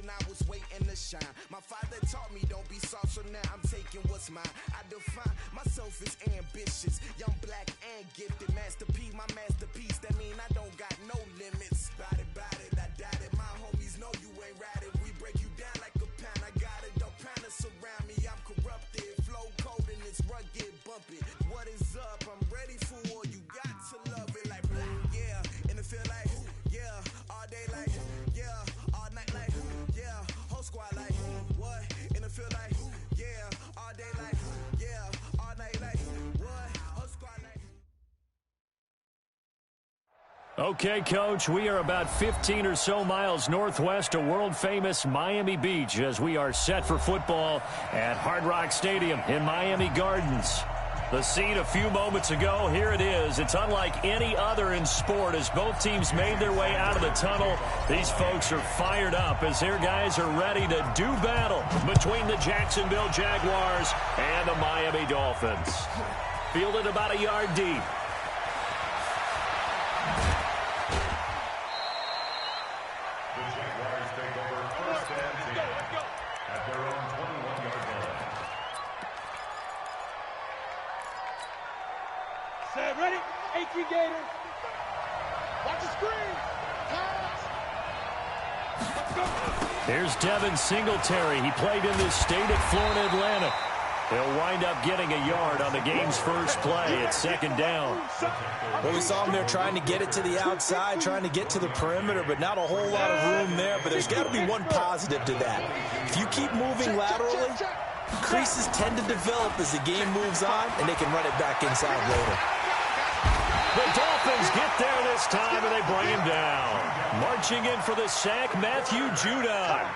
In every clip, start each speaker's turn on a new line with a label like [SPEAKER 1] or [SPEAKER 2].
[SPEAKER 1] I was waiting to shine. My father taught me don't be soft, so now I'm taking what's mine. I define myself as ambitious, young, black, and gifted. Master P, my masterpiece. That mean I don't got no limits. Bout it, I doubt it. My homies know you ain't ratted. We break you down like a pound. I got it, don't pound us around me. I'm corrupted, flow cold and it's rugged, bump it. What is up? I'm ready for war. You got to love it like yeah, and it feel like yeah, all day like yeah, all night like yeah, whole squad like what? And it feel like yeah, all day like yeah, all night like what? Whole squad like.
[SPEAKER 2] Okay, Coach, we are about 15 or so miles northwest of world-famous Miami Beach as we are set for football at Hard Rock Stadium in Miami Gardens. The scene a few moments ago, here it is. It's unlike any other in sport as both teams made their way out of the tunnel. These folks are fired up as their guys are ready to do battle between the Jacksonville Jaguars and the Miami Dolphins. Fielded about a yard deep.
[SPEAKER 3] Ready? 18 Gators. Watch the screen. Pass. Let's go.
[SPEAKER 2] Here's Devin Singletary. He played in this state at Florida Atlantic. He'll wind up getting a yard on the game's first play. It's second down.
[SPEAKER 4] Well, we saw him there trying to get it to the outside, trying to get to the perimeter, but not a whole lot of room there. But there's got to be one positive to that. If you keep moving laterally, creases tend to develop as the game moves on, and they can run it back inside later.
[SPEAKER 2] The Dolphins get there this time, and they bring him down. Marching in for the sack, Matthew Judon.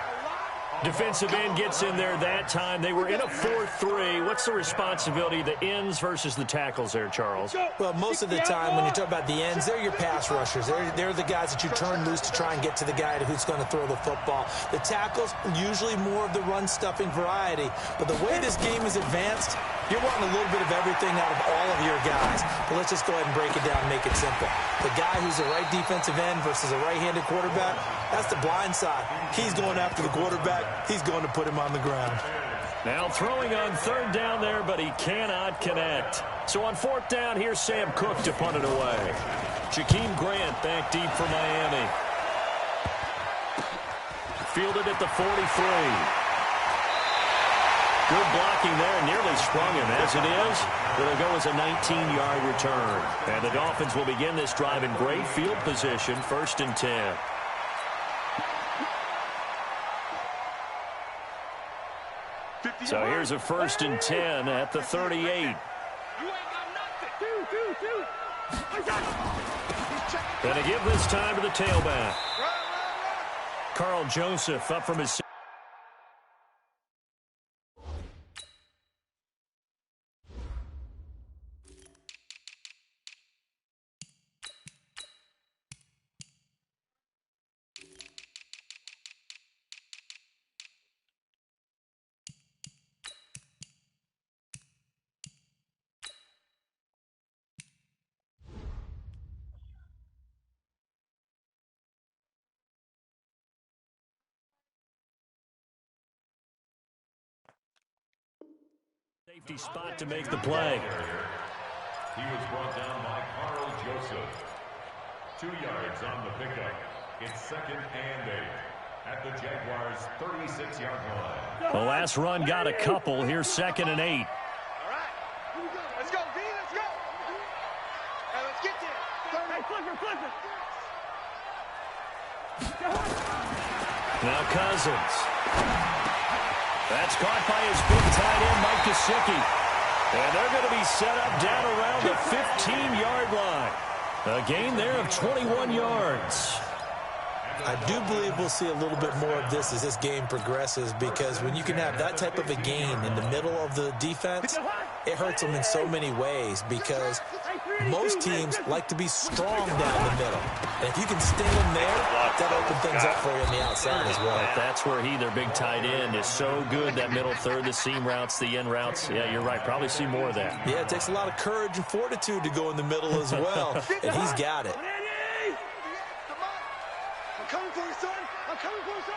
[SPEAKER 2] Defensive end gets in there that time. They were in a 4-3. What's the responsibility of the ends versus the tackles there, Charles?
[SPEAKER 4] Well, most of the time when you talk about the ends, they're your pass rushers. They're the guys that you turn loose to try and get to the guy who's going to throw the football. The tackles, usually more of the run-stuffing variety. But the way this game is advanced, you're wanting a little bit of everything out of all of your guys. But let's just go ahead and break it down and make it simple. The guy who's a right defensive end versus a right-handed quarterback, that's the blind side. He's going after the quarterback. He's going to put him on the ground.
[SPEAKER 2] Now throwing on third down there, but he cannot connect. So on fourth down, here's Sam Cook to punt it away. Jakeem Grant back deep for Miami. Fielded at the 43. Good blocking there, nearly sprung him. As it is, it'll go as a 19-yard return. And the Dolphins will begin this drive in great field position, 1st and 10. So here's a 1st and 10 at the 38. And a give this time to the tailback. Carl Joseph up from his... Safety spot to make the play.
[SPEAKER 5] He was brought down by Carl Joseph. 2 yards on the pickup. It's 2nd and 8 at the Jaguars' 36-yard line.
[SPEAKER 2] The last run got a couple. Here's 2nd and 8.
[SPEAKER 3] All right. Let's go, D. Let's go. Hey, let's get there. Hey, flip it.
[SPEAKER 2] Now Cousins. That's caught by his big tight end, Mike Gesicki. And they're going to be set up down around the 15-yard line. A gain there of 21 yards.
[SPEAKER 4] I do believe we'll see a little bit more of this as this game progresses, because when you can have that type of a gain in the middle of the defense, it hurts them in so many ways, because most teams like to be strong down the middle. And if you can sting them there, that'll open things up for you on the outside as well.
[SPEAKER 2] That's where their big tight end, is so good. That middle third, the seam routes, the end routes. Yeah, you're right. Probably see more of that.
[SPEAKER 4] Yeah, it takes a lot of courage and fortitude to go in the middle as well, and he's got it.
[SPEAKER 3] I'm coming for you, son. I'm coming for you, son.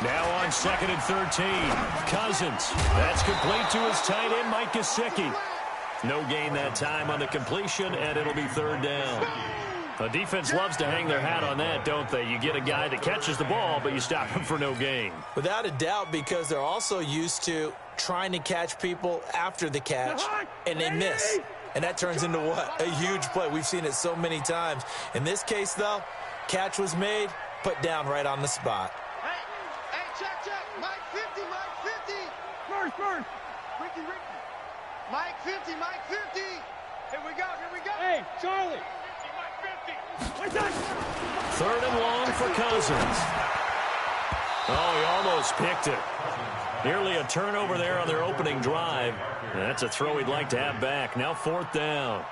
[SPEAKER 2] Now on 2nd and 13. Cousins. That's complete to his tight end, Mike Gesicki. No gain that time on the completion, and it'll be 3rd down. The defense loves to hang their hat on that, don't they? You get a guy that catches the ball, but you stop him for no gain.
[SPEAKER 4] Without a doubt, because they're also used to trying to catch people after the catch, and they miss. And that turns into what? A huge play. We've seen it so many times. In this case, though, catch was made, put down right on the spot.
[SPEAKER 3] Hey, check. Mike 50, Mike 50. First. Ricky. Mike 50. Here we go. Hey, Charlie. Mike 50.
[SPEAKER 2] 3rd and long for Cousins. Oh, he almost picked it. Nearly a turnover there on their opening drive. That's a throw he'd like to have back. Now 4th down.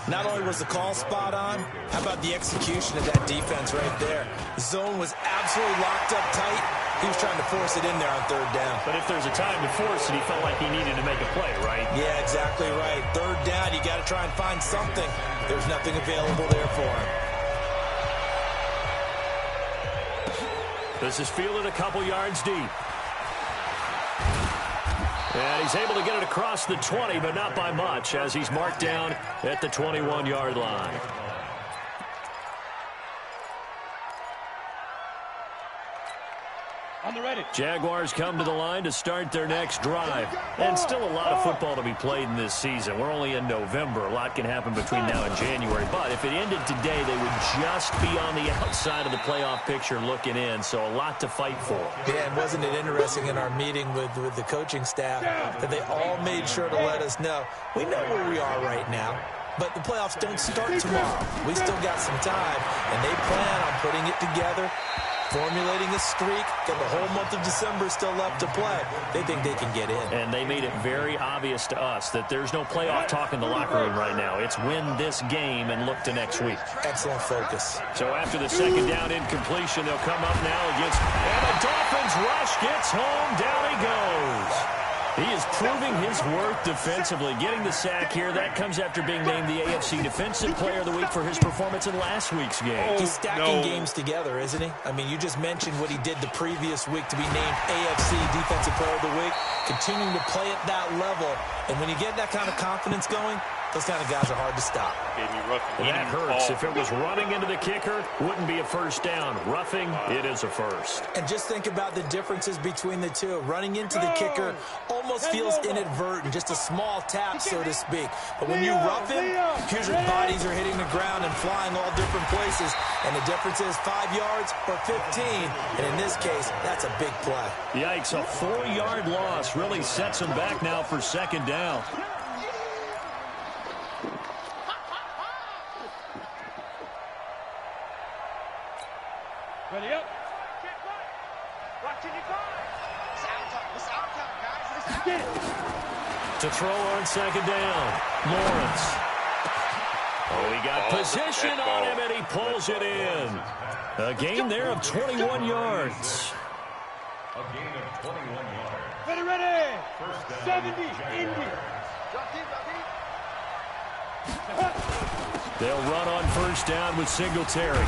[SPEAKER 4] Not only was the call spot on, how about the execution of that defense right there? The zone was absolutely locked up tight. He was trying to force it in there on 3rd down.
[SPEAKER 2] But if there's a time to force it, he felt like he needed to make a play, right?
[SPEAKER 4] Yeah, exactly right. 3rd down, you got to try and find something. There's nothing available there for him.
[SPEAKER 2] This is fielded a couple yards deep. And he's able to get it across the 20, but not by much, as he's marked down at the 21-yard line.
[SPEAKER 3] On the ready.
[SPEAKER 2] Jaguars come to the line to start their next drive. And still a lot of football to be played in this season. We're only in November. A lot can happen between now and January. But if it ended today, they would just be on the outside of the playoff picture looking in. So a lot to fight for.
[SPEAKER 4] Yeah, and wasn't it interesting in our meeting with the coaching staff that they all made sure to let us know, we know where we are right now. But the playoffs don't start tomorrow. We still got some time, and they plan on putting it together, formulating a streak, got the whole month of December still left to play. They think they can get in.
[SPEAKER 2] And they made it very obvious to us that there's no playoff talk in the locker room right now. It's win this game and look to next week.
[SPEAKER 4] Excellent focus.
[SPEAKER 2] So after the 2nd down incompletion, they'll come up now against, and the Dolphins rush gets home. Down he goes. He is proving his worth defensively, getting the sack here. That comes after being named the AFC Defensive Player of the Week for his performance in last week's game.
[SPEAKER 4] He's stacking games together, isn't he? I mean, you just mentioned what he did the previous week to be named AFC Defensive Player of the Week, continuing to play at that level. And when you get that kind of confidence going, those kind of guys are hard to stop.
[SPEAKER 2] That hurts. If it was running into the kicker, wouldn't be a 1st down. Roughing, it is a 1st.
[SPEAKER 4] And just think about the differences between the two. Running into the kicker almost feels inadvertent, just a small tap, so to speak. But when you rough him, usually bodies are hitting the ground and flying all different places. And the difference is 5 yards or 15. And in this case, that's a big play.
[SPEAKER 2] Yikes, a 4-yard loss really sets him back now for 2nd down.
[SPEAKER 3] Ready up. Watching you go. It's our time, guys. Get it.
[SPEAKER 2] To throw on 2nd down, Lawrence. Oh, he got position on him, and he pulls it in. A gain there of 21 yards.
[SPEAKER 5] A gain of 21 yards.
[SPEAKER 3] Ready. 70, Indy.
[SPEAKER 2] They'll run on 1st down with Singletary.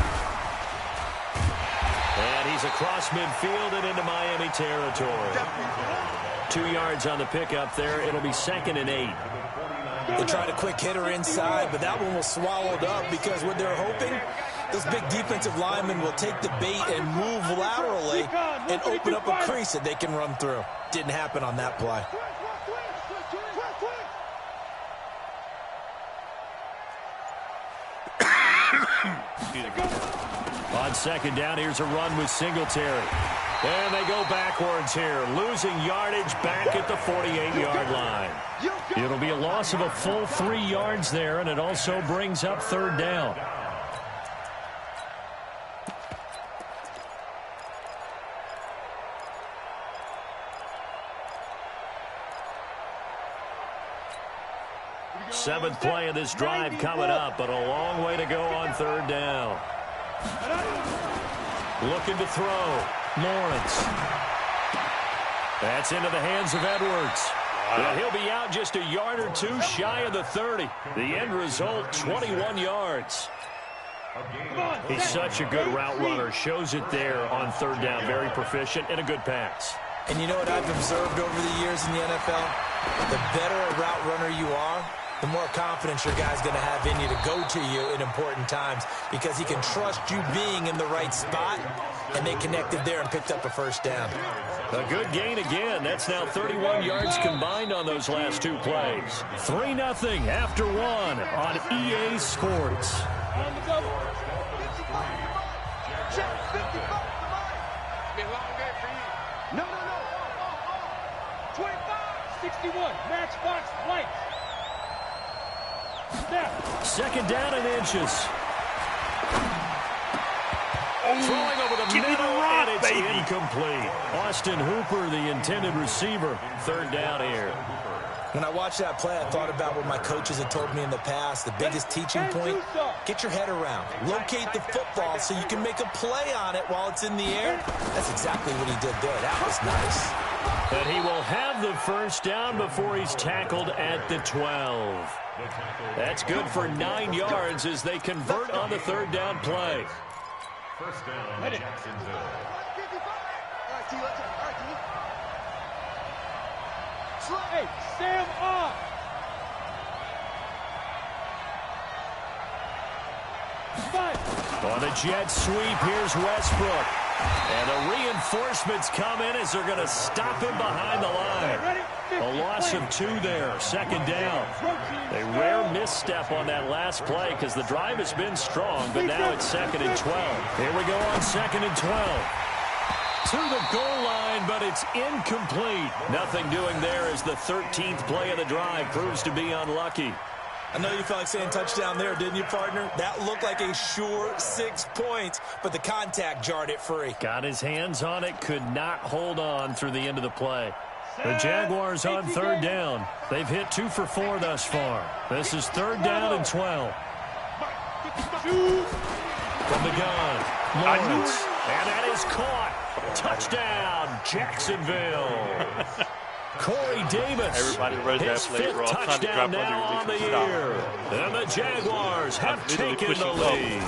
[SPEAKER 2] And he's across midfield and into Miami territory. 2 yards on the pickup there. It'll be 2nd and 8.
[SPEAKER 4] They tried a quick hitter inside, but that one was swallowed up because what they're hoping, this big defensive lineman will take the bait and move laterally and open up a crease that they can run through. Didn't happen on that play.
[SPEAKER 2] On 2nd down, here's a run with Singletary. And they go backwards here, losing yardage back at the 48-yard line. It'll be a loss of a full 3 yards there, and it also brings up 3rd down. Seventh play of this drive coming up, but a long way to go on 3rd down. Looking to throw. Lawrence. That's into the hands of Edwards. Well, he'll be out just a yard or two shy of the 30. The end result, 21 yards. He's such a good route runner. Shows it there on third down. Very proficient and a good pass.
[SPEAKER 4] And you know what I've observed over the years in the NFL? The better a route runner you are, the more confidence your guy's going to have in you to go to you in important times because he can trust you being in the right spot, and they connected there and picked up a first down.
[SPEAKER 2] A good gain again. That's now 31 yards combined on those last two plays. 3-0 after one on EA Sports.
[SPEAKER 3] On the double. Check 55. Be a long day for you. No. 25. 61. Matchbox lights. Snap.
[SPEAKER 2] Second down and inches. Throwing over the middle, and it's incomplete. Austin Hooper, the intended receiver. Third down here.
[SPEAKER 4] When I watched that play, I thought about what my coaches had told me in the past. The biggest teaching point, get your head around. Locate the football so you can make a play on it while it's in the air. That's exactly what he did there. That was nice.
[SPEAKER 2] And he will have the first down before he's tackled at the 12. That's good for 9 yards as they convert on the third down play.
[SPEAKER 5] First down, Jacksonville.
[SPEAKER 3] Hey, Sam off.
[SPEAKER 2] On a jet sweep, here's Westbrook. And the reinforcements come in as they're going to stop him behind the line. A loss of 2 there, second down. A rare misstep on that last play because the drive has been strong, but now it's 2nd and 12. Here we go on 2nd and 12. To the goal line, but it's incomplete. Nothing doing there as the 13th play of the drive proves to be unlucky.
[SPEAKER 4] I know you felt like saying touchdown there, didn't you, partner? That looked like a sure 6 points, but the contact jarred it free.
[SPEAKER 2] Got his hands on it, could not hold on through the end of the play. The Jaguars on third down. They've hit 2 for 4 thus far. This is 3rd down and 12. From the gun, Lawrence. And that is caught. Touchdown, Jacksonville. Corey Davis,
[SPEAKER 6] everybody read that
[SPEAKER 2] his
[SPEAKER 6] play,
[SPEAKER 2] 5th
[SPEAKER 6] bro. I'm trying to
[SPEAKER 2] touchdown
[SPEAKER 6] drop
[SPEAKER 2] now on the year. And the Jaguars have taken the lead.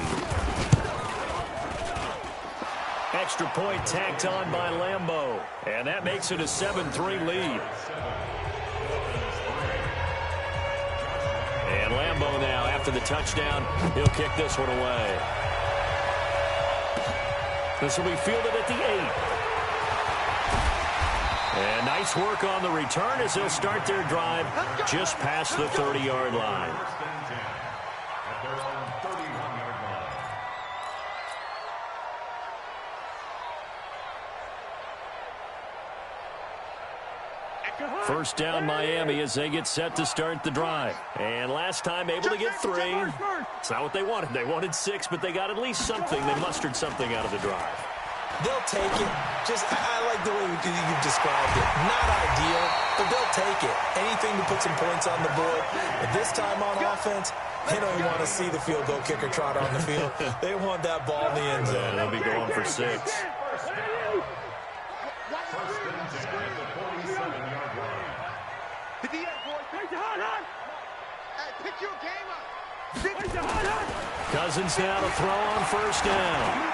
[SPEAKER 2] Extra point tacked on by Lambeau. And that makes it a 7-3 lead. And Lambeau now, after the touchdown, he'll kick this one away. This will be fielded at the 8. And nice work on the return as they'll start their drive just past the 30-yard line. First down Miami as they get set to start the drive. And last time able to get 3. It's not what they wanted. They wanted 6, but they got at least something. They mustered something out of the drive.
[SPEAKER 4] They'll take it. I like the way you've described it. Not ideal, but they'll take it. Anything to put some points on the board. But this time on offense, they don't want to see the field goal kicker trot on the field. They want that ball in the end zone.
[SPEAKER 2] Yeah, they'll be going for 6. Cousins now to throw on first down.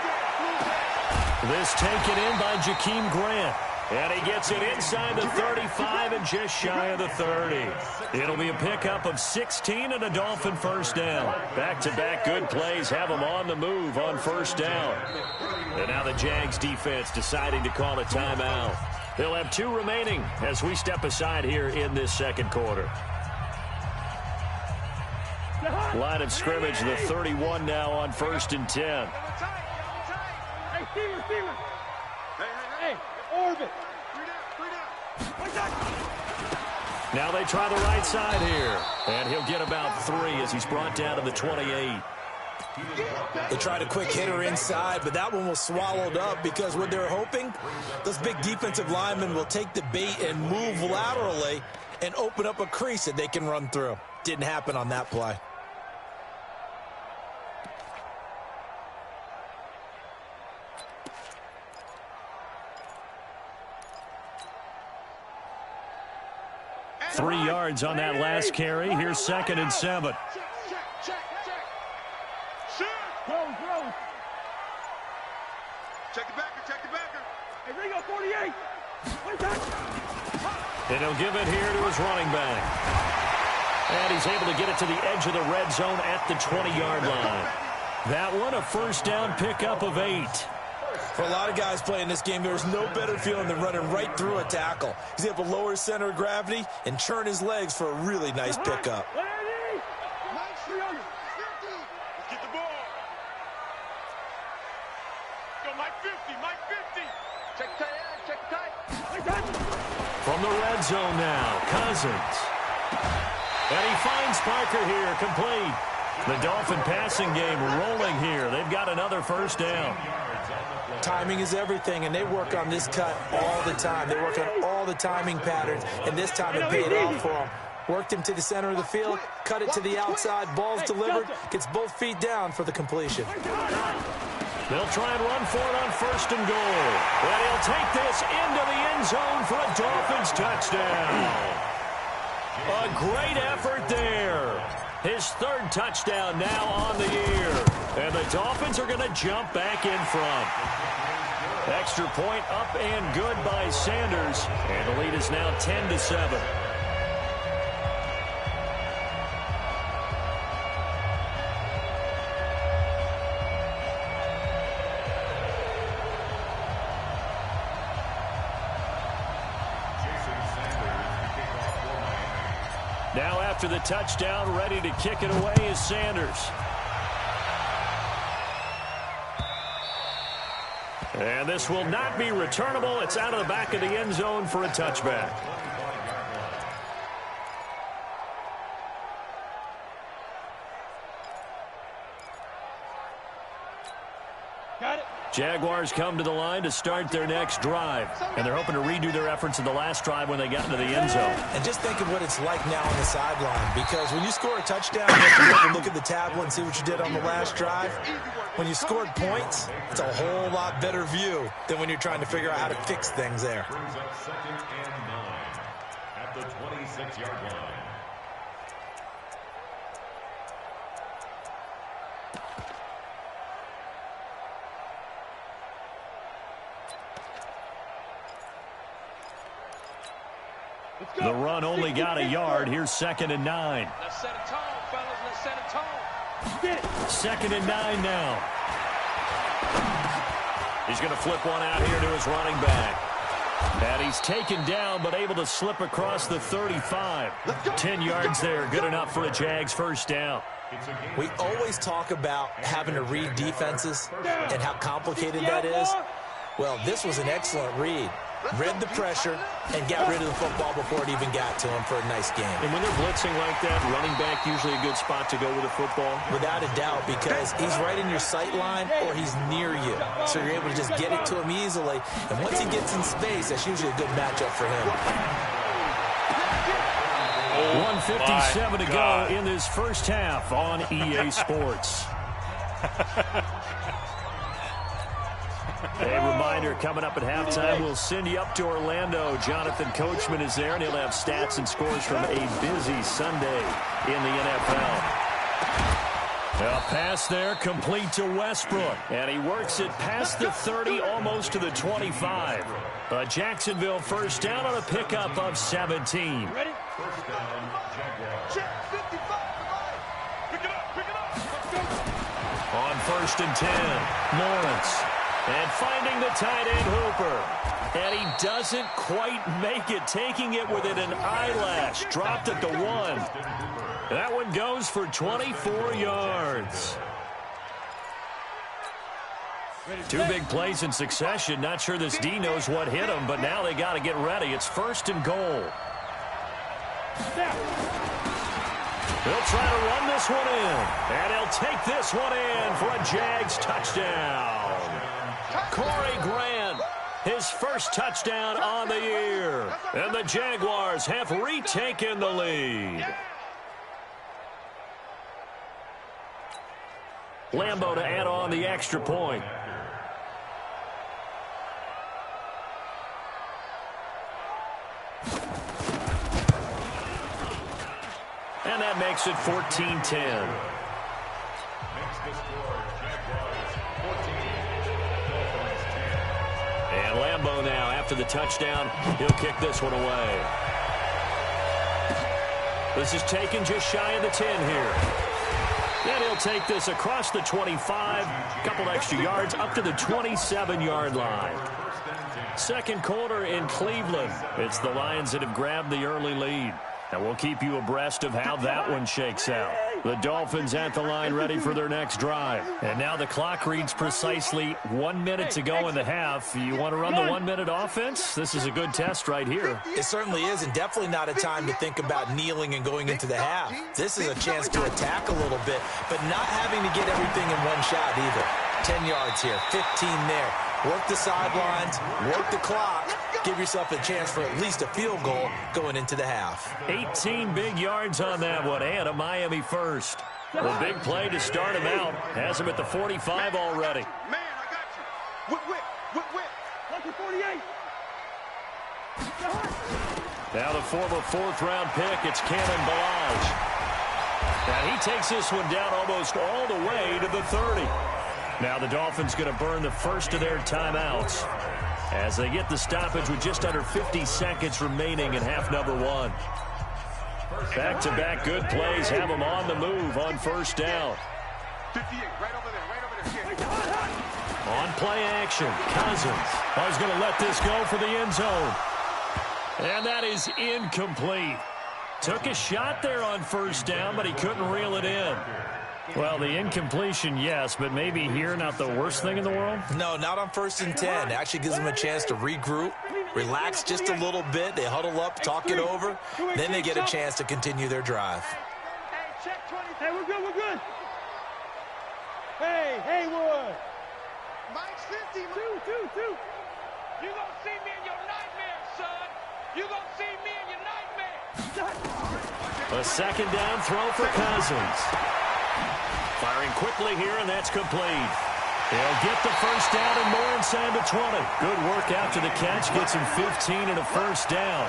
[SPEAKER 2] This taken in by Jakeem Grant. And he gets it inside the 35 and just shy of the 30. It'll be a pickup of 16 and a Dolphin first down. Back-to-back good plays have them on the move on first down. And now the Jags defense deciding to call a timeout. They'll have 2 remaining as we step aside here in this second quarter. Line of scrimmage, the 31 now on 1st and 10.
[SPEAKER 3] Hey, orbit.
[SPEAKER 2] Now they try the right side here. And he'll get about 3 as he's brought down to the 28.
[SPEAKER 4] They tried a quick hitter inside, but that one was swallowed up because what they're hoping, those big defensive linemen will take the bait and move laterally and open up a crease that they can run through. Didn't happen on that play.
[SPEAKER 2] Three yards on that last carry. Here's 2nd and 7.
[SPEAKER 3] Check the backer, check the backer. Hey, Ringo, 48.
[SPEAKER 2] And he'll give it here to his running back. And he's able to get it to the edge of the red zone at the 20-yard line. That one, a first down pickup of 8.
[SPEAKER 4] For a lot of guys playing this game, there's no better feeling than running right through a tackle. He's able to lower his center of gravity and churn his legs for a really nice pickup.
[SPEAKER 3] Let's get the ball. Go, Mike 50, Mike 50. Check the tight end, check the tight.
[SPEAKER 2] From the red zone now, Cousins. And he finds Parker here, complete. The Dolphin passing game rolling here. They've got another first down.
[SPEAKER 4] Timing is everything, and they work on this cut all the time. They work on all the timing patterns, and this time it paid off for them. Worked him to the center of the field, cut it to the outside, ball's delivered, gets both feet down for the completion.
[SPEAKER 2] They'll try and run for it on first and goal. And he'll take this into the end zone for a Dolphins touchdown. A great effort there. His third touchdown now on the year. And the Dolphins are going to jump back in front. Extra point up and good by Sanders. And the lead is now 10-7. Now after the touchdown, ready to kick it away is Sanders. And this will not be returnable. It's out of the back of the end zone for a touchback.
[SPEAKER 3] Got it.
[SPEAKER 2] Jaguars come to the line to start their next drive. And they're hoping to redo their efforts in the last drive when they got into the end zone.
[SPEAKER 4] And just think of what it's like now on the sideline, because when you score a touchdown, you have to look at the tablet and see what you did on the last drive. When you scored points, it's a whole lot better view than when you're trying to figure out how to fix things there.
[SPEAKER 5] Brings up 2nd and 9 at the 26-yard line.
[SPEAKER 2] The run only got a yard. Here's 2nd and 9.
[SPEAKER 3] Let's set a tone, fellas. Let's set a tone. Get it.
[SPEAKER 2] 2nd and 9 now. He's going to flip one out here to his running back. And he's taken down, but able to slip across the 35. 10 yards there. Good enough for a Jags first down.
[SPEAKER 4] We always talk about having to read defenses and how complicated that is. Well, this was an excellent read. Read the pressure and got rid of the football before it even got to him for a nice game.
[SPEAKER 2] And when they're blitzing like that, running back usually a good spot to go with the football.
[SPEAKER 4] Without a doubt, because he's right in your sight line or he's near you. So you're able to just get it to him easily. And once he gets in space, that's usually a good matchup for him.
[SPEAKER 2] 1:57 to go in this first half on EA Sports. A reminder, coming up at halftime, we'll send you up to Orlando. Jonathan Coachman is there, and he'll have stats and scores from a busy Sunday in the NFL. A pass there, complete to Westbrook. And he works it past the 30, almost to the 25. A Jacksonville first down on a pickup of 17.
[SPEAKER 3] Ready?
[SPEAKER 5] First down, Jaguars.
[SPEAKER 3] Check 55. Pick it up, pick it up. Let's go.
[SPEAKER 2] On 1st and 10, Lawrence. And finding the tight end Hooper. And he doesn't quite make it, taking it within an eyelash. Dropped at the 1. That one goes for 24 yards. Two big plays in succession. Not sure this D knows what hit him, but now they got to get ready. It's 1st and goal. He'll try to run this one in. And he'll take this one in for a Jags touchdown. Corey Grant, his first touchdown on the year. And the Jaguars have retaken the lead. Lambeau to add on the extra point. And that makes it 14-10.
[SPEAKER 5] Makes the score Jaguars 14, Dolphins 10.
[SPEAKER 2] Lambeau now. After the touchdown, he'll kick this one away. This is taken just shy of the 10 here. And he'll take this across the 25, a couple extra yards, up to the 27-yard line. Second quarter in Cleveland. It's the Lions that have grabbed the early lead. And we'll keep you abreast of how that one shakes out. The Dolphins at the line ready for their next drive. And now the clock reads precisely 1 minute to go in the half. You want to run the 1 minute offense? This is a good test right here.
[SPEAKER 4] It certainly is, and definitely not a time to think about kneeling and going into the half. This is a chance to attack a little bit, but not having to get everything in one shot either. 10 yards here, 15 there. Work the sidelines, work the clock. Give yourself a chance for at least a field goal going into the half.
[SPEAKER 2] 18 big yards on that one, and a Miami first. The big play to start him out. Has him at the 45 already.
[SPEAKER 3] Man, I got you. Whip. Lucky 48.
[SPEAKER 2] Now the former fourth-round pick, it's Cannon Balaj. And he takes this one down almost all the way to the 30. Now the Dolphins going to burn the first of their timeouts as they get the stoppage with just under 50 seconds remaining in half number one. Back-to-back good plays have them on the move on first down.
[SPEAKER 3] 58, right over there.
[SPEAKER 2] On play action, Cousins. He's going to let this go for the end zone. And that is incomplete. Took a shot there on first down, but he couldn't reel it in. Well, the incompletion, yes, but maybe here not the worst thing in the world?
[SPEAKER 4] No, not on 1st and 10. It actually gives them a chance to regroup, relax just a little bit. They huddle up, talk it over. Then they get a chance to continue their drive.
[SPEAKER 3] Hey, check 20. Hey, we're good. Hey, Haywood. Mike's 50. Two. You gonna see me in your nightmares, son. You gonna see me in your nightmares.
[SPEAKER 2] A second down throw for Cousins. Firing quickly here, and that's complete. They'll get the first down and more inside the 20. Good work after the catch. Gets him 15 and a first down.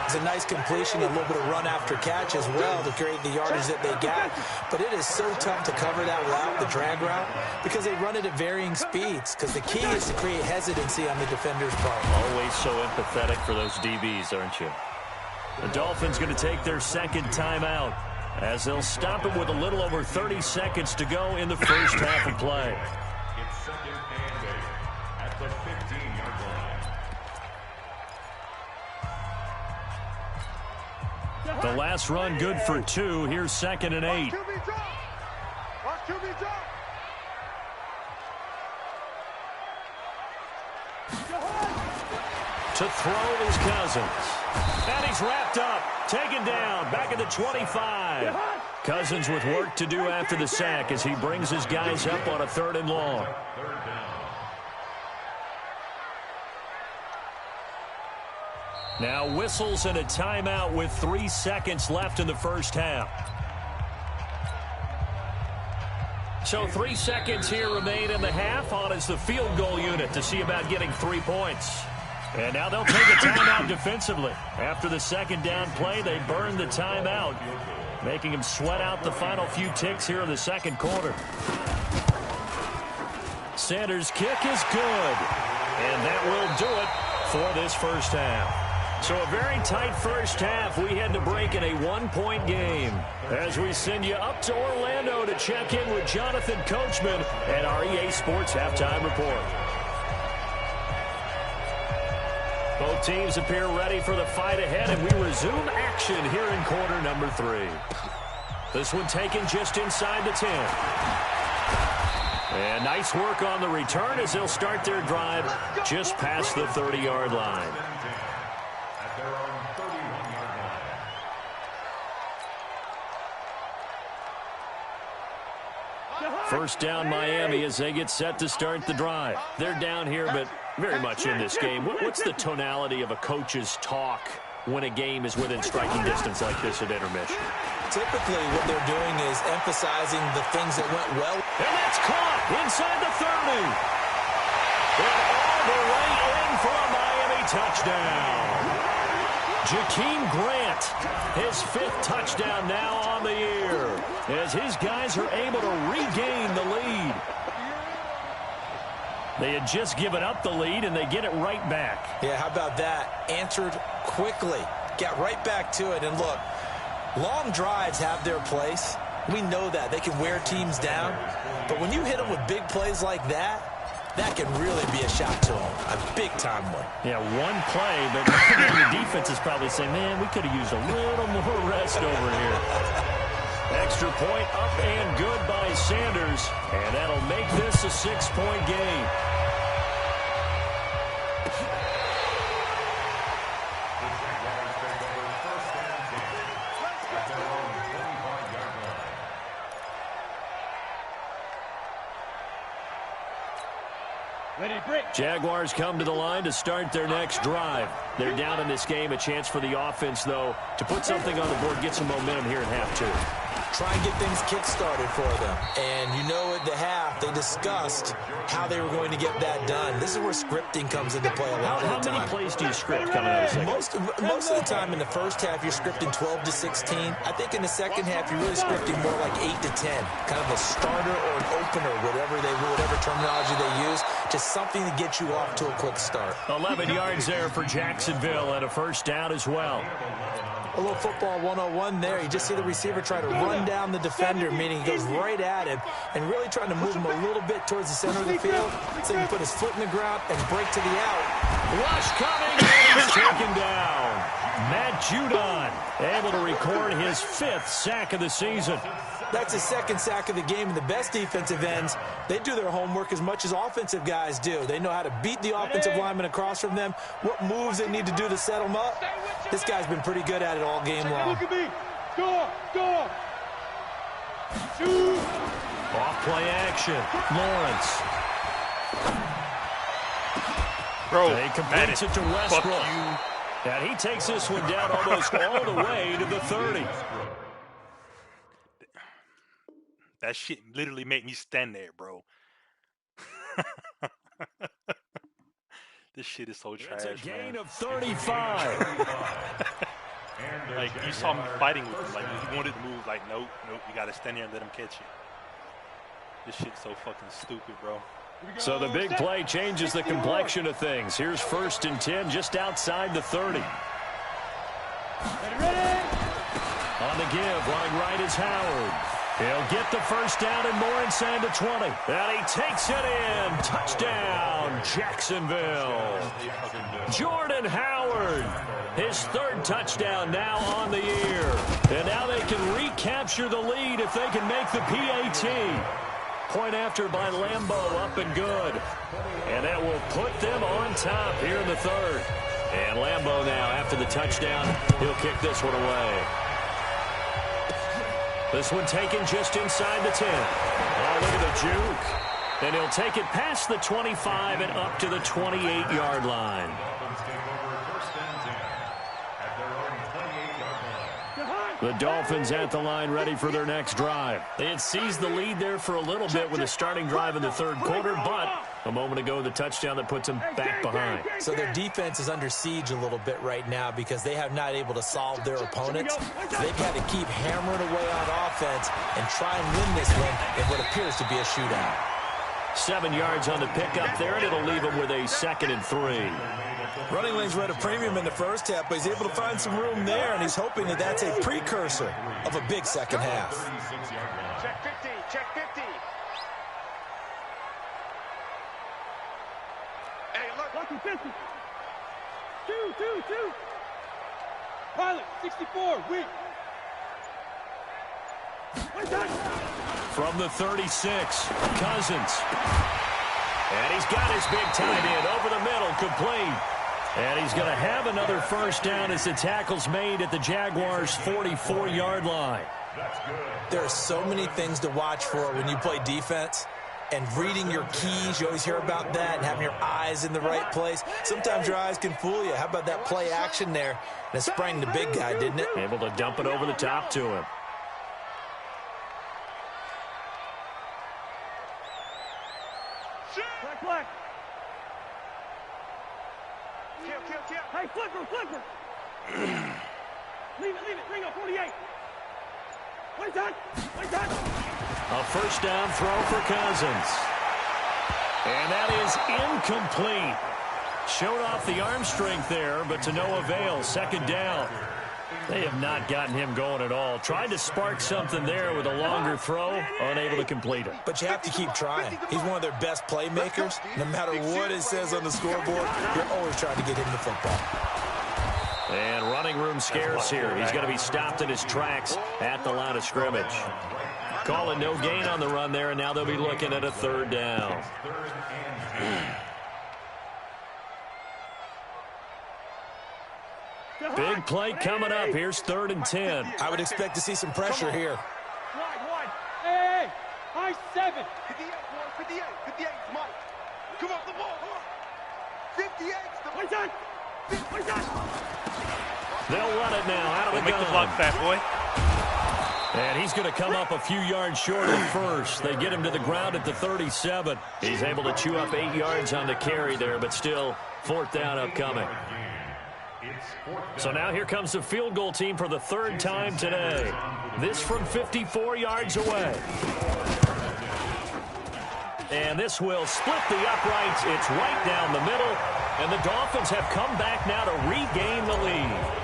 [SPEAKER 4] It's a nice completion, a little bit of run after catch as well to create the yardage that they got. But it is so tough to cover that route, the drag route, because they run it at varying speeds. Because the key is to create hesitancy on the defender's part.
[SPEAKER 2] Always so empathetic for those DBs, aren't you? The Dolphins going to take their second timeout, as they'll stop him with a little over 30 seconds to go in the first half of play.
[SPEAKER 5] It's second and 8 at the 15-yard line.
[SPEAKER 2] The last run good for 2. Here's second and 8.
[SPEAKER 3] Watch QB drop.
[SPEAKER 2] To throw is Cousins. And he's wrapped up. Taken down. Back at the 25. Cousins with work to do after the sack as he brings his guys up on a 3rd and long.
[SPEAKER 5] Third down.
[SPEAKER 2] Now whistles and a timeout with 3 seconds left in the first half. So 3 seconds here remain in the half. On is the field goal unit to see about getting 3 points. And now they'll take a timeout defensively. After the second down play, they burn the timeout, making him sweat out the final few ticks here in the second quarter. Sanders' kick is good. And that will do it for this first half. So a very tight first half. We had to break in a 1-point game as we send you up to Orlando to check in with Jonathan Coachman and our EA Sports Halftime Report. Both teams appear ready for the fight ahead, and we resume action here in quarter number 3. This one taken just inside the 10. And nice work on the return as they'll start their drive just past the 30-yard line.
[SPEAKER 5] At their own 31-yard line.
[SPEAKER 2] First down Miami as they get set to start the drive. They're down here, but very much in this game. What's the tonality of a coach's talk when a game is within striking distance like this at intermission?
[SPEAKER 4] Typically, what they're doing is emphasizing the things that went well.
[SPEAKER 2] And that's caught inside the 30. And all the way in for a Miami touchdown. Jakeem Grant, his 5th touchdown now on the year, as his guys are able to regain the lead. They had just given up the lead, and they get it right back.
[SPEAKER 4] Yeah, how about that? Answered quickly. Got right back to it. And look, long drives have their place. We know that. They can wear teams down. But when you hit them with big plays like that, that can really be a shot to them. A big-time one.
[SPEAKER 2] Yeah, one play, but the defense is probably saying, man, we could have used a little more rest over here. Extra point up and good by Sanders, and that'll make this a 6-point game. Jaguars come to the line to start their next drive. They're down in this game. A chance for the offense, though, to put something on the board, get some momentum here in half two.
[SPEAKER 4] Try and get things kick-started for them. And you know at the half, they discussed how they were going to get that done. This is where scripting comes into play a lot of the time.
[SPEAKER 2] How many plays do you script coming out of the second?
[SPEAKER 4] Most of the time in the first half, you're scripting 12 to 16. I think in the second half, you're really scripting more like 8 to 10. Kind of a starter or an opener, whatever terminology they use. Just something to get you off to a quick start.
[SPEAKER 2] 11 yards there for Jacksonville and a first down as well.
[SPEAKER 4] A little football 101 there. You just see the receiver try to run down the defender, meaning he goes right at him and really trying to move him a little bit towards the center of the field so he can put his foot in the ground and break to the out.
[SPEAKER 2] Rush coming, and he's taken down. Matt Judon able to record his 5th sack of the season.
[SPEAKER 4] That's his 2nd sack of the game, and the best defensive ends, they do their homework as much as offensive guys do. They know how to beat the offensive lineman across from them, what moves they need to do to set them up. This guy's been pretty good at it all game long.
[SPEAKER 3] Look at me. Go. Shoot.
[SPEAKER 2] Off-play action. Lawrence.
[SPEAKER 6] Bro,
[SPEAKER 2] He completes it to Westbrook. And he takes this one down almost all the way to the 30.
[SPEAKER 6] That shit literally made me stand there, bro. This shit is so trash,
[SPEAKER 2] It's a gain
[SPEAKER 6] man.
[SPEAKER 2] of 35.
[SPEAKER 6] Like, you saw me fighting with him. Like, he wanted to move. Like, nope, you got to stand there and let him catch you. This shit's so fucking stupid, bro.
[SPEAKER 2] So the big play changes the complexion of things. Here's 1st and 10 just outside the 30. On the give, running right is Howard. He'll get the first down and more inside the 20. And he takes it in. Touchdown, Jacksonville. Jordan Howard, his 3rd touchdown now on the year. And now they can recapture the lead if they can make the PAT. Point after by Lambeau, up and good. And that will put them on top here in the 3rd. And Lambeau now, after the touchdown, he'll kick this one away. This one taken just inside the 10. Oh, look at the juke. And he'll take it past the 25 and up to the 28-yard line. The Dolphins at the line, ready for their next drive. They had seized the lead there for a little bit with a starting drive in the 3rd quarter, but a moment ago, the touchdown that puts them back behind.
[SPEAKER 4] So their defense is under siege a little bit right now because they have not able to solve their opponents. They've had to keep hammering away on offense and try and win this one in what appears to be a shootout.
[SPEAKER 2] 7 yards on the pickup there, and it'll leave them with a 2nd and 3.
[SPEAKER 4] Running lanes were at a premium in the first half, but he's able to find some room there, and he's hoping that that's a precursor of a big second half.
[SPEAKER 3] Check 50. Hey, look.
[SPEAKER 7] Lucky 50. Two. Pilot, 64, weak.
[SPEAKER 2] From the 36, Cousins. And he's got his big tight end over the middle, complete. And he's going to have another first down as the tackle's made at the Jaguars' 44-yard line.
[SPEAKER 4] There are so many things to watch for when you play defense. And reading your keys, you always hear about that, and having your eyes in the right place. Sometimes your eyes can fool you. How about that play action there? And it sprang the big guy, didn't it?
[SPEAKER 2] Able to dump it over the top to him.
[SPEAKER 7] Black.
[SPEAKER 3] Kill.
[SPEAKER 7] Hey, flipper. Leave it. Bring up 48. One touch.
[SPEAKER 2] A first down throw for Cousins. And that is incomplete. Showed off the arm strength there, but to no avail. Second down. They have not gotten him going at all. Tried to spark something there with a longer throw, unable to complete it.
[SPEAKER 4] But you have to keep trying. He's one of their best playmakers. No matter what it says on the scoreboard, you're always trying to get him the football.
[SPEAKER 2] And running room scarce here. He's going to be stopped in his tracks at the line of scrimmage. Calling no gain on the run there, and now they'll be looking at a third down. Big play coming up. Here's 3rd and 10.
[SPEAKER 4] I would expect to see some pressure here.
[SPEAKER 7] Wide. Hey, high 7.
[SPEAKER 3] 58, 58, Mike. Come off the ball, come on. 58.
[SPEAKER 2] They'll run it now out of the gun.
[SPEAKER 6] Make the block, fat boy.
[SPEAKER 2] And he's going to come up a few yards short of first. They get him to the ground at the 37. He's able to chew up 8 yards on the carry there, but still 4th down upcoming. So now here comes the field goal team for the 3rd time today. This from 54 yards away. And this will split the uprights. It's right down the middle. And the Dolphins have come back now to regain the lead.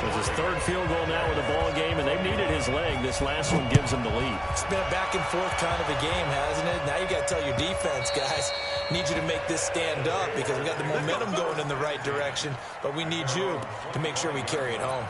[SPEAKER 2] So it's his 3rd field goal now with the ball game, and they've needed his leg. This last one gives them the lead.
[SPEAKER 4] It's been a back and forth kind of a game, hasn't it? Now you got to tell your defense, guys, need you to make this stand up because we got the momentum going in the right direction, but we need you to make sure we carry it home.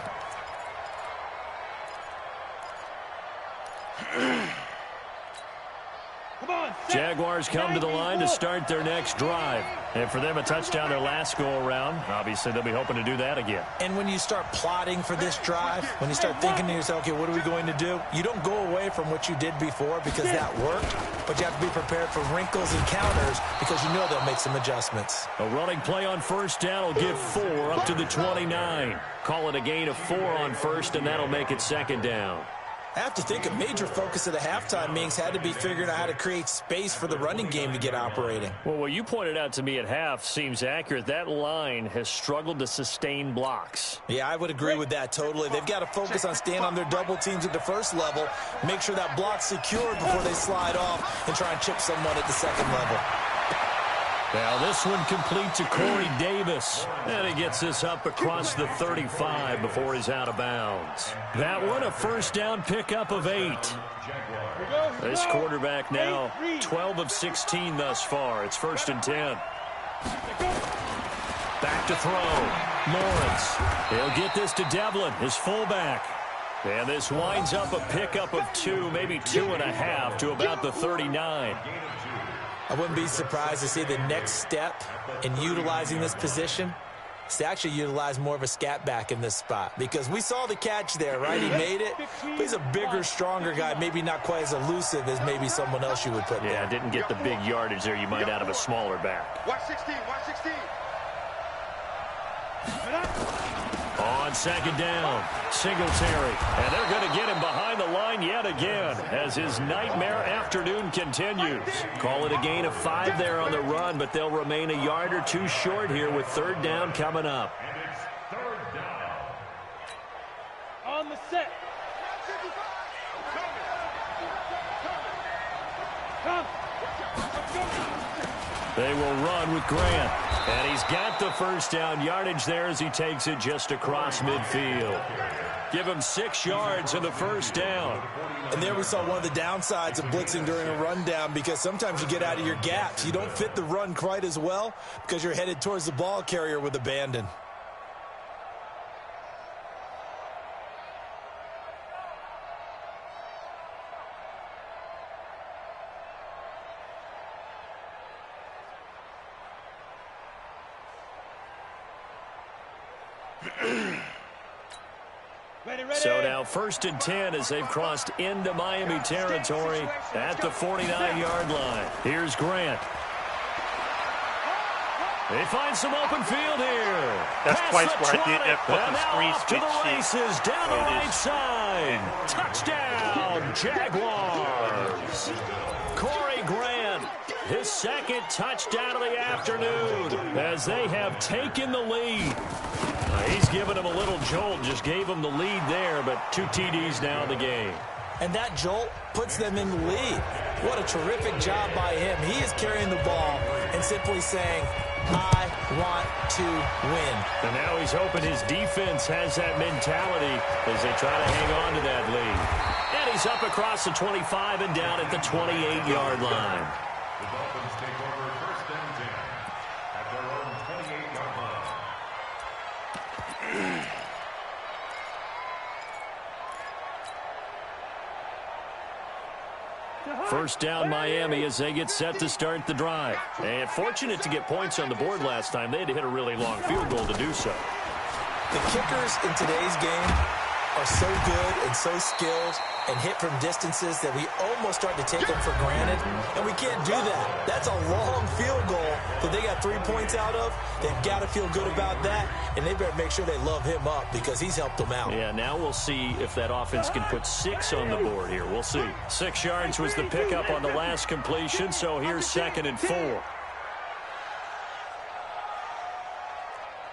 [SPEAKER 2] Jaguars come to the line to start their next drive. And for them, a touchdown their last go-around. Obviously, they'll be hoping to do that again.
[SPEAKER 4] And when you start plotting for this drive, when you start thinking to yourself, okay, what are we going to do? You don't go away from what you did before because that worked, but you have to be prepared for wrinkles and counters because you know they'll make some adjustments.
[SPEAKER 2] A running play on 1st down will give 4 up to the 29. Call it a gain of 4 on 1st, and that'll make it 2nd down.
[SPEAKER 4] I have to think a major focus of the halftime meetings had to be figuring out how to create space for the running game to get operating.
[SPEAKER 2] Well, what you pointed out to me at half seems accurate. That line has struggled to sustain blocks.
[SPEAKER 4] Yeah, I would agree with that totally. They've got to focus on staying on their double teams at the 1st level, make sure that block's secured before they slide off and try and chip someone at the 2nd level.
[SPEAKER 2] Now this one complete to Corey Davis. And he gets this up across the 35 before he's out of bounds. That one a 1st down pickup of 8. This quarterback now 12 of 16 thus far. It's 1st and 10. Back to throw. Lawrence. He'll get this to Devlin, his fullback. And this winds up a pickup of 2, maybe 2.5 to about the 39.
[SPEAKER 4] I wouldn't be surprised to see the next step in utilizing this position is to actually utilize more of a scat back in this spot. Because we saw the catch there, right? He made it. But he's a bigger, stronger guy, maybe not quite as elusive as maybe someone else you would put there.
[SPEAKER 2] Yeah, didn't get the big yardage there you might out of a smaller back.
[SPEAKER 3] Watch 16, watch 16.
[SPEAKER 2] On 2nd down, Singletary. And they're going to get him behind the line yet again as his nightmare afternoon continues. Call it a gain of 5 there on the run, but they'll remain a yard or 2 short here with 3rd down coming up.
[SPEAKER 5] And it's 3rd down.
[SPEAKER 7] On the set. Come.
[SPEAKER 2] They will run with Grant. And he's got the 1st down yardage there as he takes it just across midfield. Give him 6 yards in the 1st down.
[SPEAKER 4] And there we saw one of the downsides of blitzing during a rundown because sometimes you get out of your gaps. You don't fit the run quite as well because you're headed towards the ball carrier with abandon.
[SPEAKER 2] So now 1st and 10 as they've crossed into Miami territory at the 49-yard line. Here's Grant. They find some open field here.
[SPEAKER 6] That's twice where I did that
[SPEAKER 2] and
[SPEAKER 6] fucking screen
[SPEAKER 2] off to the
[SPEAKER 6] switch
[SPEAKER 2] races down the right side. Touchdown, Jaguars. Corey Grant, his 2nd touchdown of the afternoon as they have taken the lead. He's given him a little jolt, just gave him the lead there, but 2 TDs now in the game.
[SPEAKER 4] And that jolt puts them in the lead. What a terrific job by him. He is carrying the ball and simply saying, I want to win.
[SPEAKER 2] And now he's hoping his defense has that mentality as they try to hang on to that lead. And he's up across the 25 and down at the 28-yard line.
[SPEAKER 5] The Dolphins take over first and 10 at their own 28-yard line.
[SPEAKER 2] First down Miami as they get set to start the drive. And fortunate to get points on the board last time. They had to hit a really long field goal to do so.
[SPEAKER 4] The kickers in today's game are so good and so skilled and hit from distances that we almost start to take them for granted, and we can't do that. That's a long field goal that they got 3 points out of. They've got to feel good about that, and they better make sure they love him up because he's helped them out.
[SPEAKER 2] Yeah, now we'll see if that offense can put 6 on the board here. We'll see. 6 yards was the pickup on the last completion, so here's 2nd and 4.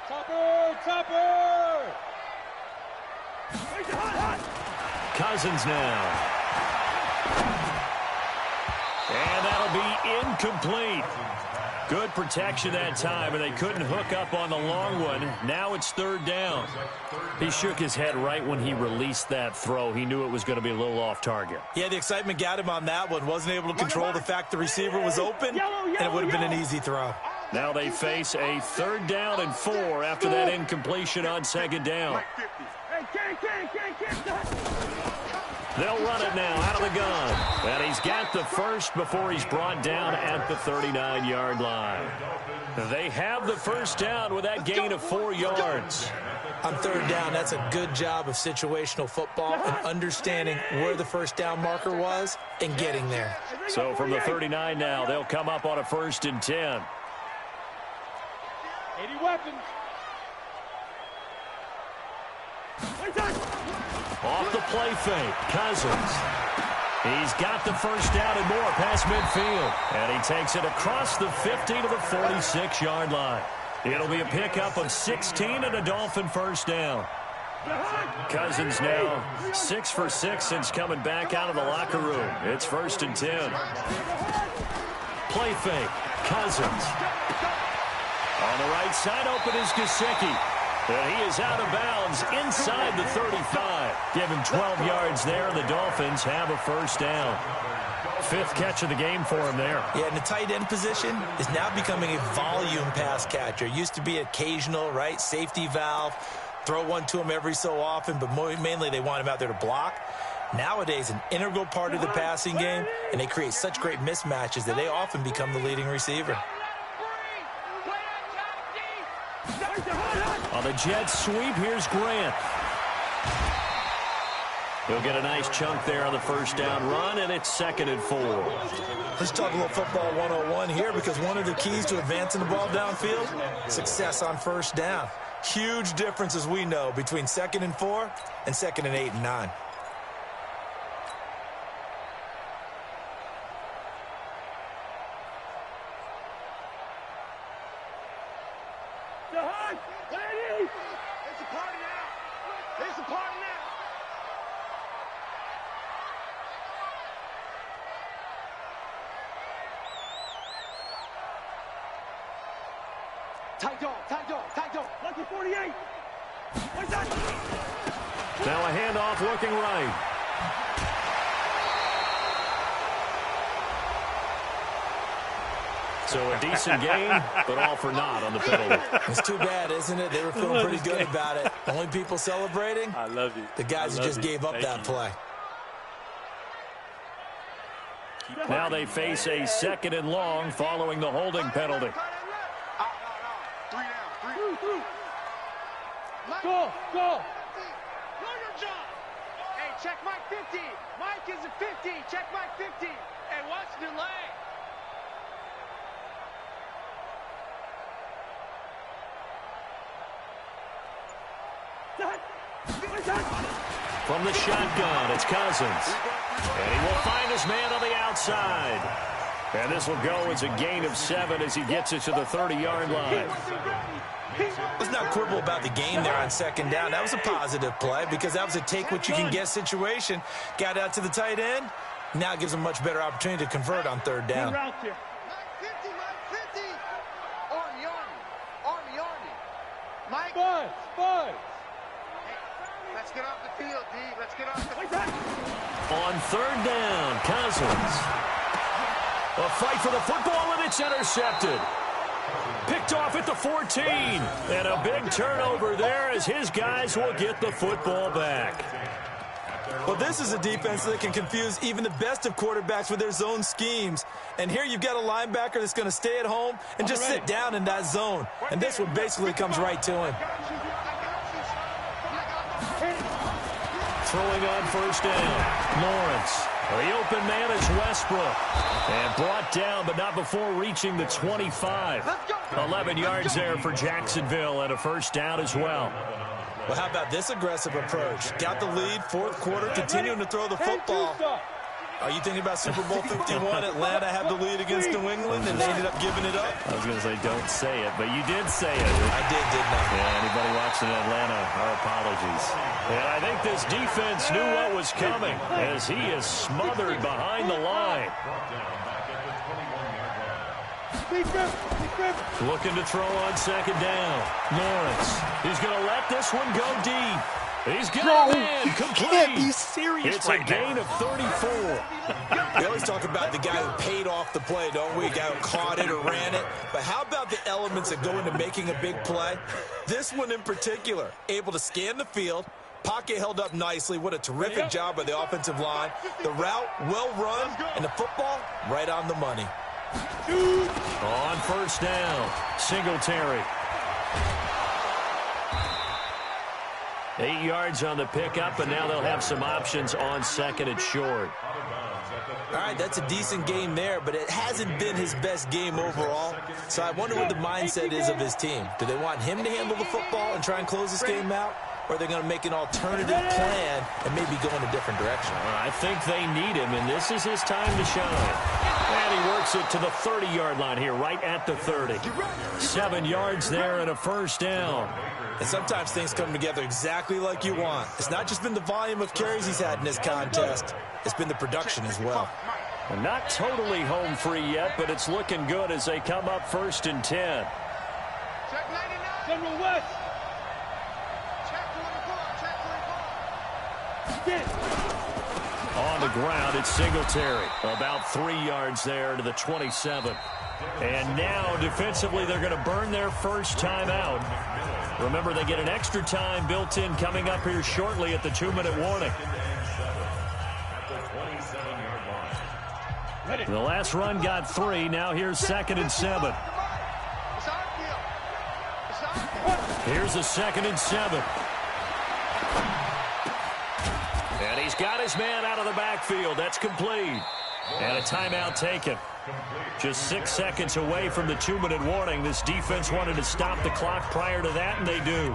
[SPEAKER 7] Topper!
[SPEAKER 2] Cousins now. And that'll be incomplete. Good protection that time, and they couldn't hook up on the long one. Now it's 3rd down. He shook his head right when he released that throw. He knew it was going to be a little off target.
[SPEAKER 4] Yeah, the excitement got him on that one. Wasn't able to control the fact the receiver was open, and it would have been an easy throw.
[SPEAKER 2] Now they face a 3rd down and 4 after that incompletion on 2nd down. They'll run it now out of the gun. And he's got the first before he's brought down at the 39-yard line. They have the first down with that gain of 4 yards.
[SPEAKER 4] On 3rd down, that's a good job of situational football and understanding where the first down marker was and getting there.
[SPEAKER 2] So from the 39 now, they'll come up on a 1st and 10.
[SPEAKER 7] 80 weapons.
[SPEAKER 2] Off the play fake, Cousins. He's got the first down and more past midfield. And he takes it across the 50 to the 46-yard line. It'll be a pickup of 16 and a Dolphin first down. Cousins now 6 for 6 since coming back out of the locker room. It's 1st and 10. Play fake, Cousins. On the right side, open is Gesicki. And he is out of bounds inside the 35. Give him 12 yards there, and the Dolphins have a first down. 5th catch of the game for him there.
[SPEAKER 4] Yeah, and the tight end position is now becoming a volume pass catcher. Used to be occasional, right, safety valve, throw one to him every so often, but mainly they want him out there to block. Nowadays, an integral part of the passing game, and they create such great mismatches that they often become the leading receiver.
[SPEAKER 2] On the jet sweep, here's Grant. He'll get a nice chunk there on the first down run, and it's 2nd and 4.
[SPEAKER 4] Let's talk a little football 101 here, because one of the keys to advancing the ball downfield, success on first down. Huge difference, as we know, between 2nd and 4 and 2nd and 8 and 9.
[SPEAKER 3] It's a party now. It's a party now.
[SPEAKER 7] Tight dog. Lucky 48.
[SPEAKER 2] Now a handoff looking right. So a decent game, but all for naught on the penalty.
[SPEAKER 4] It's too bad, isn't it? They were feeling pretty good about it. Only people celebrating?
[SPEAKER 6] I love it.
[SPEAKER 4] The guys who just gave up that play.
[SPEAKER 2] Now they face a 2nd and long following the holding penalty.
[SPEAKER 7] Go.
[SPEAKER 3] Know your job. Hey, check Mike 50. Mike is a 50. Check Mike 50. Hey, watch the delay.
[SPEAKER 2] From the shotgun, it's Cousins. And he will find his man on the outside. And this will go as a gain of 7 as he gets it to the 30-yard line.
[SPEAKER 4] Let's not quibble about the game there on 2nd down. That was a positive play because that was a take-what-you-can-get situation. Got out to the tight end, Now gives them much better opportunity to convert on third down.
[SPEAKER 7] Two routes here.
[SPEAKER 3] Mike 50, Mike 50. Army, Army. Army, Army. Mike.
[SPEAKER 7] Spud.
[SPEAKER 3] Hey, let's get off the field, D. Let's get off the field.
[SPEAKER 2] On third down, Cousins. A fight for the football, and it's intercepted. Picked off at the 14. And a big turnover there as his guys will get the football back.
[SPEAKER 4] Well, this is a defense that can confuse even the best of quarterbacks with their zone schemes. And here you've got a linebacker that's going to stay at home and just sit down in that zone. And this one basically comes right to him.
[SPEAKER 2] Throwing on first down, Lawrence. The open man is Westbrook. And brought down, but not before reaching the 25. 11 yards there for Jacksonville and a first down as well.
[SPEAKER 4] Well, how about this aggressive approach? Got the lead, fourth quarter, continuing to throw the football. Are you thinking about Super Bowl 51? Atlanta had the lead against New England, and they ended up giving it up?
[SPEAKER 2] I was going to say don't say it, but you did say it.
[SPEAKER 4] I did, didn't I?
[SPEAKER 2] Yeah, anybody watching Atlanta, our apologies. And I think this defense knew what was coming as he is smothered behind the line. Looking to throw on second down. Lawrence. He's going to let this one go deep. He's got it in. Complete.
[SPEAKER 6] Can't be serious.
[SPEAKER 2] It's a gain of 34.
[SPEAKER 4] We always talk about the guy who paid off the play, don't we? The guy who caught it or ran it. But how about the elements that go into making a big play? This one in particular, able to scan the field. Pocket held up nicely. What a terrific job by the offensive line. The route, well run, and the football, right on the money.
[SPEAKER 2] On first down, Singletary. 8 yards on the pickup, and now they'll have some options on second and short.
[SPEAKER 4] All right, that's a decent game there, but it hasn't been his best game overall. So I wonder what the mindset is of his team. Do they want him to handle the football and try and close this game out? Or are they going to make an alternative plan and maybe go in a different direction?
[SPEAKER 2] I think they need him, and this is his time to shine. And he works it to the 30-yard line here, right at the 30. 7 yards there and a first down.
[SPEAKER 4] And sometimes things come together exactly like you want. It's not just been the volume of carries he's had in this contest. It's been the production as well.
[SPEAKER 2] Well, not totally home free yet, but it's looking good as they come up first and 10.
[SPEAKER 3] Check 99.
[SPEAKER 7] General West.
[SPEAKER 3] Check 24. Check 24.
[SPEAKER 2] On the ground, it's Singletary. About 3 yards there to the 27. And now, defensively, they're going to burn their first time out. Remember, they get an extra time built in coming up here shortly at the 2-minute warning. The last run got 3. Now here's 2nd and 7. Here's a 2nd and 7. And he's got his man out of the backfield. That's complete. And a timeout taken. Just 6 seconds away from the 2-minute warning. This defense wanted to stop the clock prior to that, and they do.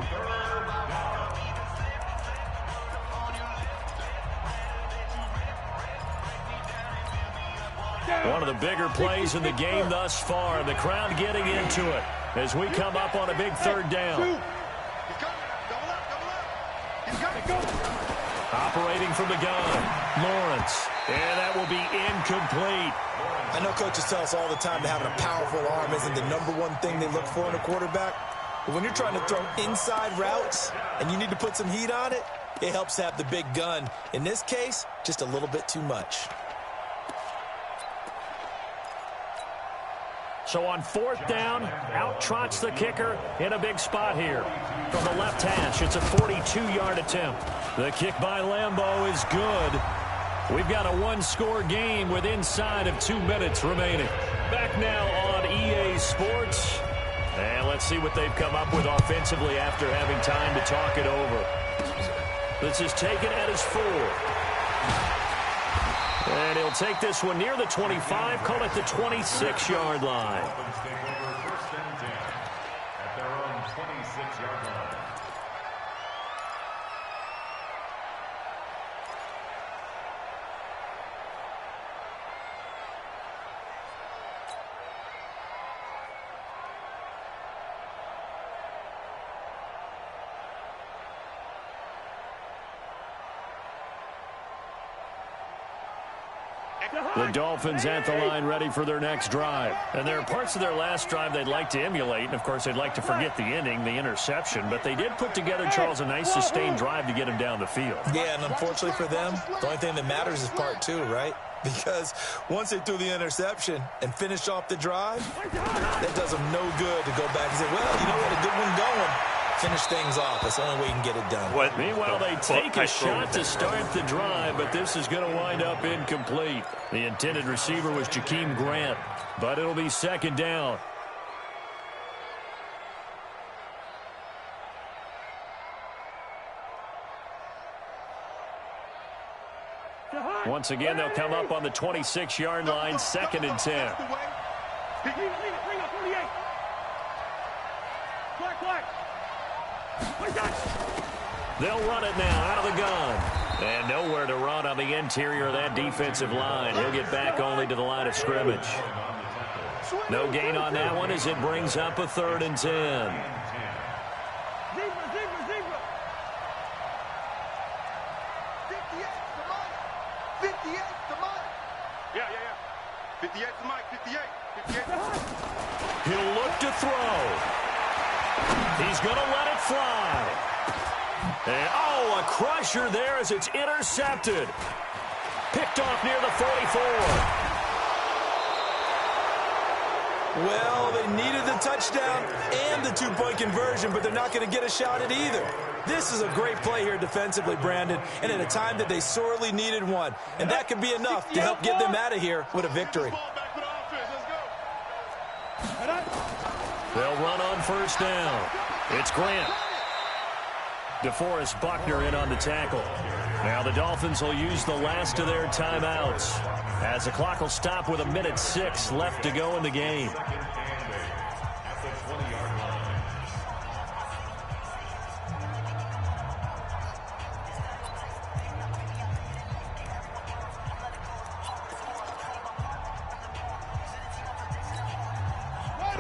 [SPEAKER 2] One of the bigger plays in the game thus far. The crowd getting into it as we come up on a big third down. Operating from the gun, Lawrence. And that will be incomplete.
[SPEAKER 4] I know coaches tell us all the time that having a powerful arm isn't the #1 thing they look for in a quarterback. But when you're trying to throw inside routes and you need to put some heat on it, it helps to have the big gun. In this case, just a little bit too much.
[SPEAKER 2] So on fourth down, out trots the kicker in a big spot here. From the left hash, it's a 42-yard attempt. The kick by Lambeau is good. We've got a one-score game with inside of 2 minutes remaining. Back now on EA Sports. And let's see what they've come up with offensively after having time to talk it over. This is taken at his 4. And he'll take this one near the 25, call it the 26-yard line.
[SPEAKER 5] At their own 26-yard line.
[SPEAKER 2] The Dolphins at the line ready for their next drive. And there are parts of their last drive they'd like to emulate. And, of course, they'd like to forget the inning, the interception. But they did put together, Charles, a nice sustained drive to get him down the field.
[SPEAKER 4] Yeah, and unfortunately for them, the only thing that matters is part two, right? Because once they threw the interception and finished off the drive, that does them no good to go back and say, well, you know what, a good one going. Finish things off. That's the only way you can get it done.
[SPEAKER 2] Meanwhile, they take a shot to start the drive, but this is going to wind up incomplete. The intended receiver was Jakeem Grant, but it'll be second down. Once again, they'll come up on the 26-yard line, 2nd and 10. They'll run it now out of the gun. And nowhere to run on the interior of that defensive line. He'll get back only to the line of scrimmage. No gain on that one as it brings up a 3rd and 10. He'll look to throw. He's going to let it fly. And, a crusher there as it's intercepted. Picked off near the 44.
[SPEAKER 4] Well, they needed the touchdown and the two-point conversion, but they're not going to get a shot at either. This is a great play here defensively, Brandon, and at a time that they sorely needed one. And that could be enough to help get them out of here with a victory.
[SPEAKER 2] They'll run on 1st down. It's Grant. DeForest Buckner in on the tackle. Now the Dolphins will use the last of their timeouts as the clock will stop with 1:06 left to go in the game.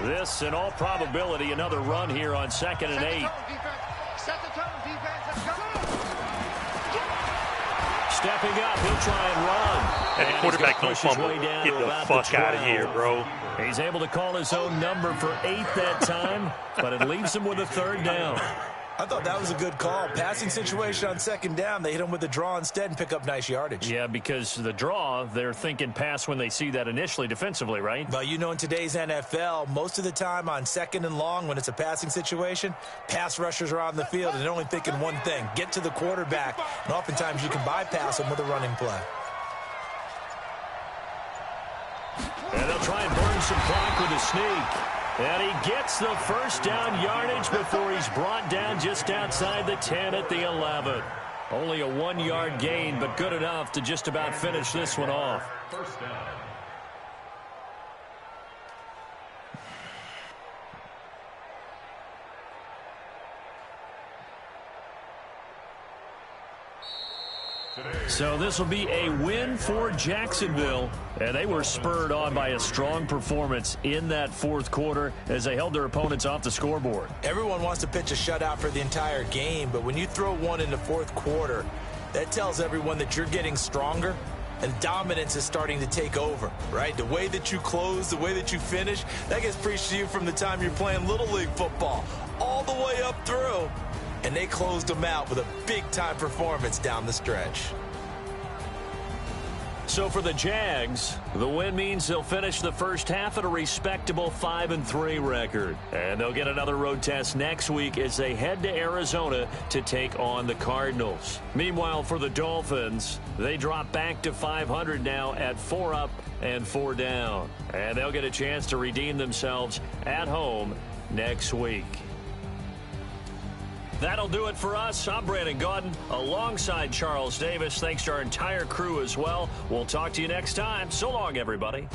[SPEAKER 2] This, in all probability, another run here on 2nd and 8. Stepping up, he'll try and run.
[SPEAKER 6] And the quarterback don't fumble. Get the fuck out of here, bro.
[SPEAKER 2] He's able to call his own number for 8 that time, but it leaves him with a 3rd down.
[SPEAKER 4] I thought that was a good call. Passing situation on 2nd down. They hit him with a draw instead and pick up nice yardage.
[SPEAKER 2] Yeah, because the draw, they're thinking pass when they see that initially defensively, right?
[SPEAKER 4] Well, you know, in today's NFL, most of the time on 2nd and long, when it's a passing situation, pass rushers are on the field and they're only thinking one thing, get to the quarterback. And oftentimes you can bypass them with a running play.
[SPEAKER 2] And they'll try and burn some clock with a sneak. And he gets the 1st down yardage before he's brought down just outside the 10 at the 11. Only a 1-yard gain, but good enough to just about finish this one off.
[SPEAKER 5] 1st down.
[SPEAKER 2] So this will be a win for Jacksonville, and they were spurred on by a strong performance in that 4th quarter as they held their opponents off the scoreboard.
[SPEAKER 4] Everyone wants to pitch a shutout for the entire game, but when you throw one in the 4th quarter, that tells everyone that you're getting stronger and dominance is starting to take over, right? The way that you close, the way that you finish, that gets preached to you from the time you're playing Little League football all the way up through. And they closed them out with a big-time performance down the stretch.
[SPEAKER 2] So for the Jags, the win means they'll finish the first half at a respectable 5-3 record. And they'll get another road test next week as they head to Arizona to take on the Cardinals. Meanwhile, for the Dolphins, they drop back to 500 now at 4 up and 4 down. And they'll get a chance to redeem themselves at home next week. That'll do it for us. I'm Brandon Gaudin alongside Charles Davis. Thanks to our entire crew as well. We'll talk to you next time. So long, everybody.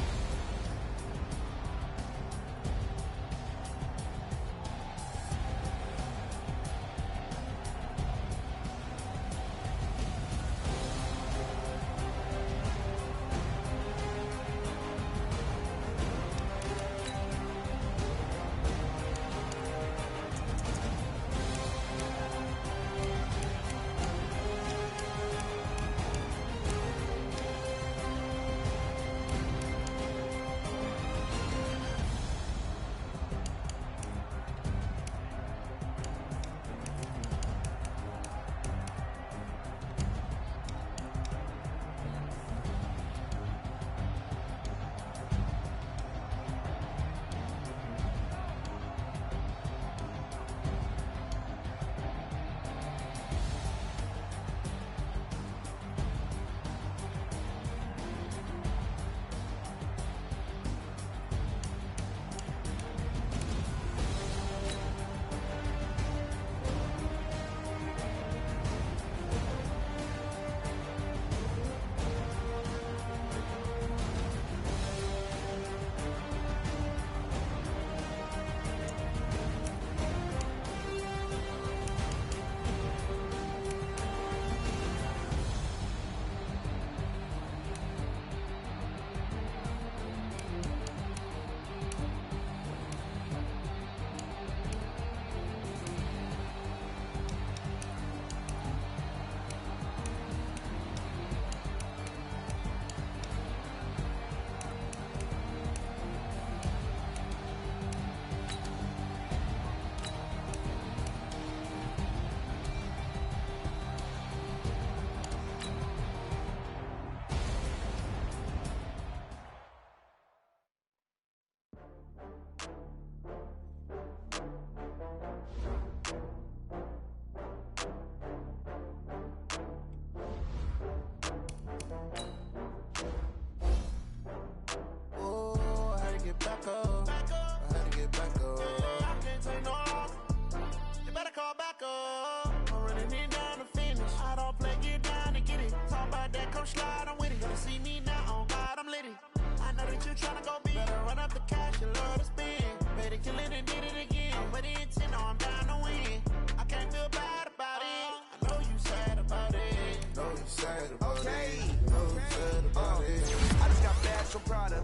[SPEAKER 1] slide, I'm with it. Gonna see me now, on God, I'm litty. I know that you tryna go big. Better run up the cash, you love to spend. Better kill it and did it again. I'm with it, you know I'm down to win. I can't feel bad about it. I know you sad about it. Know you sad about it. Know you sad about it. I just got bags from Prada.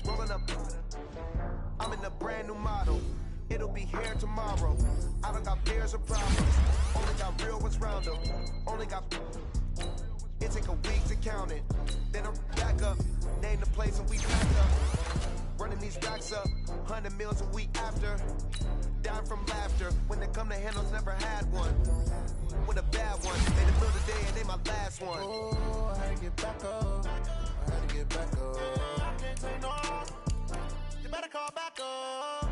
[SPEAKER 1] Rolling up. I'm in a brand new model. It'll be here tomorrow. I don't got fears or problems. Only got real ones round them. Only got. It take a week to count it. Then I'm back up. Name the place and we back up. Running these racks up. 100 meals a week after. Down from laughter. When they come to handles, never had one. With a bad one. Made a meal today and they my last one. Oh, I had to get back up. I had to get back up. I can't take no. You better call back up.